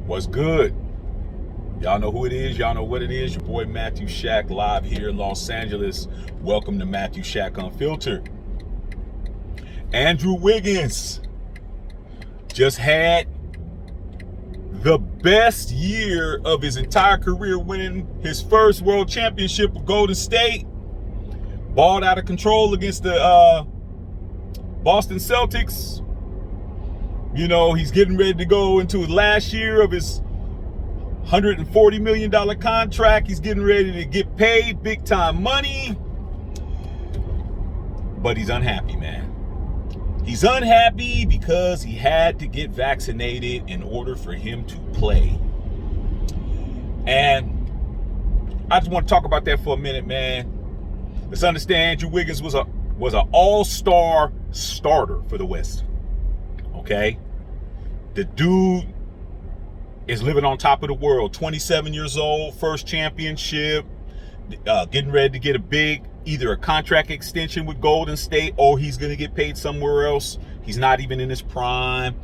What's good? Y'all know who it is. Y'all know what it is. Your boy Matthew Shack live here in Los Angeles. Welcome to Matthew Shack Unfiltered. Andrew Wiggins just had the best year of his entire career, winning his first world championship with Golden State. Balled out of control against the Boston Celtics. You know, he's getting ready to go into his last year of his $140 million contract. He's getting ready to get paid big time money. But he's unhappy, man. He's unhappy because he had to get vaccinated in order for him to play. And I just want to talk about that for a minute, man. Let's understand Andrew Wiggins was an all-star starter for the West. Okay? The dude is living on top of the world. 27 years old, first championship, getting ready to get either a contract extension with Golden State or he's going to get paid somewhere else. He's not even in his prime.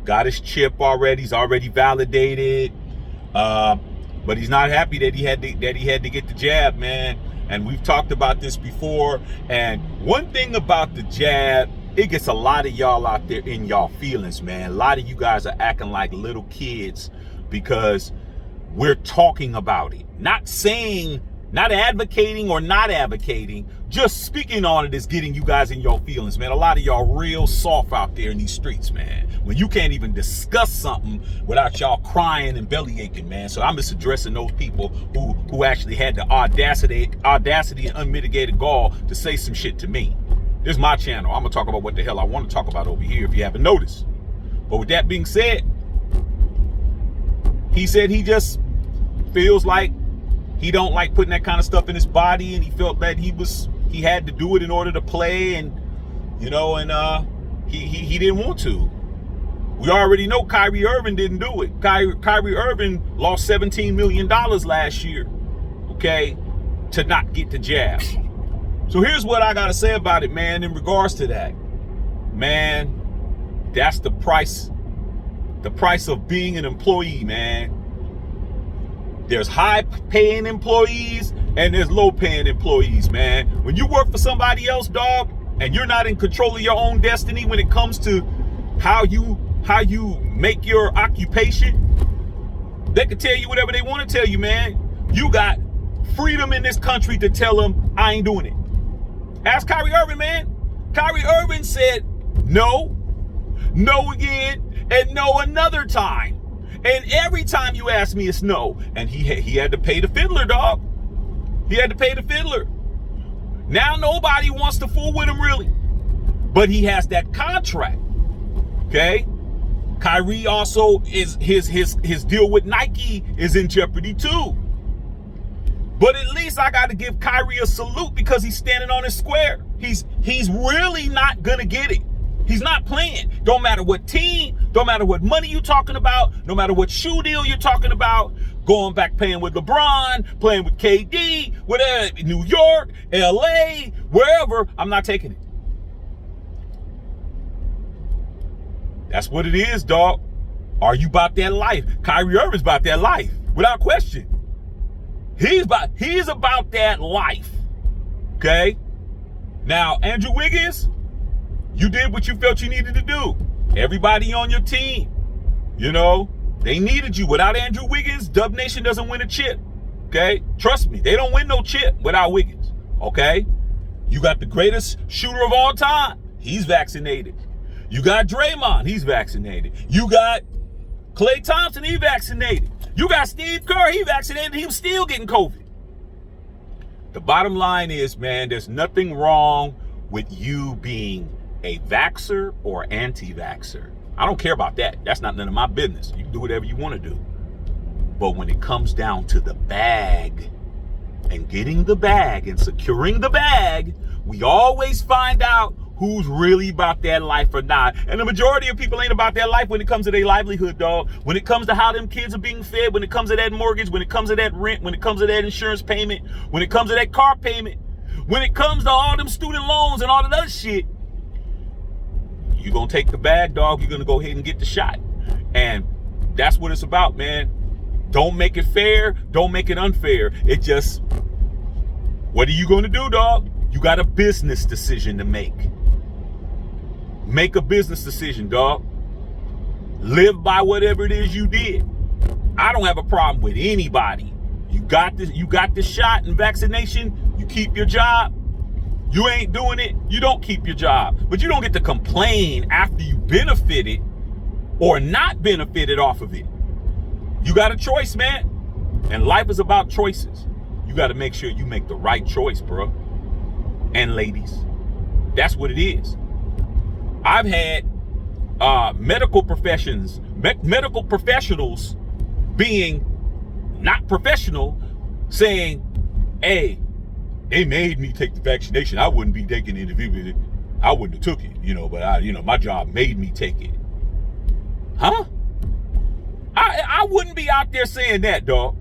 Got his chip already. He's already validated. But he's not happy that he had to get the jab, man. And we've talked about this before. And one thing about the jab, it gets a lot of y'all out there in y'all feelings, man. A lot of you guys are acting like little kids because we're talking about it. Not saying, not advocating or not advocating, just speaking on it is getting you guys in your feelings, man. A lot of y'all real soft out there in these streets, man. When you can't even discuss something without y'all crying and belly aching, man. So I'm just addressing those people who actually had the audacity and unmitigated gall to say some shit to me. This is my channel. I'm gonna talk about what the hell I want to talk about over here if you haven't noticed. But with that being said, he said he just feels like he don't like putting that kind of stuff in his body, and he felt that he had to do it in order to play, and you know, and he didn't want to. We already know Kyrie Irving didn't do it. Kyrie Irving lost $17 million last year, okay, to not get the jab. So here's what I gotta say about it, man, in regards to that. Man, that's the price of being an employee, man. There's high-paying employees and there's low-paying employees, man. When you work for somebody else, dog, and you're not in control of your own destiny when it comes to how you make your occupation, they can tell you whatever they want to tell you, man. You got freedom in this country to tell them, I ain't doing it. Ask Kyrie Irving, man. Kyrie Irving said no again, and no another time. And every time you ask me, it's no. And he had to pay the fiddler, dog. He had to pay the fiddler. Now nobody wants to fool with him, really. But he has that contract, okay? Kyrie also is his deal with Nike is in jeopardy too. But at least I got to give Kyrie a salute because he's standing on his square. He's really not going to get it. He's not playing. Don't matter what team, don't matter what money you're talking about, no matter what shoe deal you're talking about, going back playing with LeBron, playing with KD, whatever, New York, LA, wherever, I'm not taking it. That's what it is, dog. Are you about that life? Kyrie Irving's about that life, without question. He's about that life, okay? Now, Andrew Wiggins, you did what you felt you needed to do. Everybody on your team, you know, they needed you. Without Andrew Wiggins, Dub Nation doesn't win a chip, okay? Trust me, they don't win no chip without Wiggins, okay? You got the greatest shooter of all time. He's vaccinated. You got Draymond. He's vaccinated. You got Klay Thompson. He's vaccinated. You got Steve Kerr. He vaccinated. He was still getting COVID. The bottom line is, man, there's nothing wrong with you being a vaxxer or anti-vaxxer. I don't care about that. That's not none of my business. You can do whatever you want to do. But when it comes down to the bag and getting the bag and securing the bag, we always find out who's really about that life or not. And the majority of people ain't about that life when it comes to their livelihood, dog. When it comes to how them kids are being fed, when it comes to that mortgage, when it comes to that rent, when it comes to that insurance payment, when it comes to that car payment, when it comes to all them student loans and all of that shit, you're going to take the bag, dog. You're going to go ahead and get the shot. And That's what it's about, man. Don't make it fair. Don't make it unfair. It just, what are you going to do, dog? You got a business decision to make. Make a business decision, dog. Live by whatever it is you did. I don't have a problem with anybody. You got the shot and vaccination, you keep your job. You ain't doing it, you don't keep your job. But you don't get to complain after you benefited or not benefited off of it. You got a choice, man. And life is about choices. You got to make sure you make the right choice, bro. And ladies, that's what it is. I've had medical professionals being not professional, saying, hey, they made me take the vaccination. I wouldn't be taking it if I wouldn't have took it, but my job made me take it. Huh? I wouldn't be out there saying that, dog.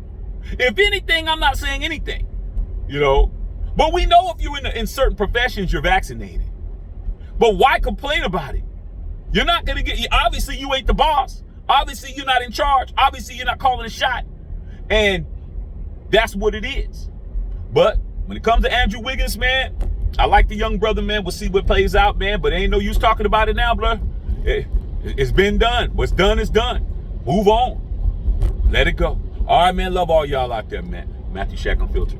If anything, I'm not saying anything, but we know if you're in certain professions, you're vaccinated. But why complain about it? You're not going to get, obviously you ain't the boss. Obviously you're not in charge. Obviously you're not calling a shot. And that's what it is. But when it comes to Andrew Wiggins, man, I like the young brother, man. We'll see what plays out, man. But ain't no use talking about it now, bro. It's been done. What's done is done. Move on. Let it go. All right, man. Love all y'all out there, man. Matthew Shack Unfiltered.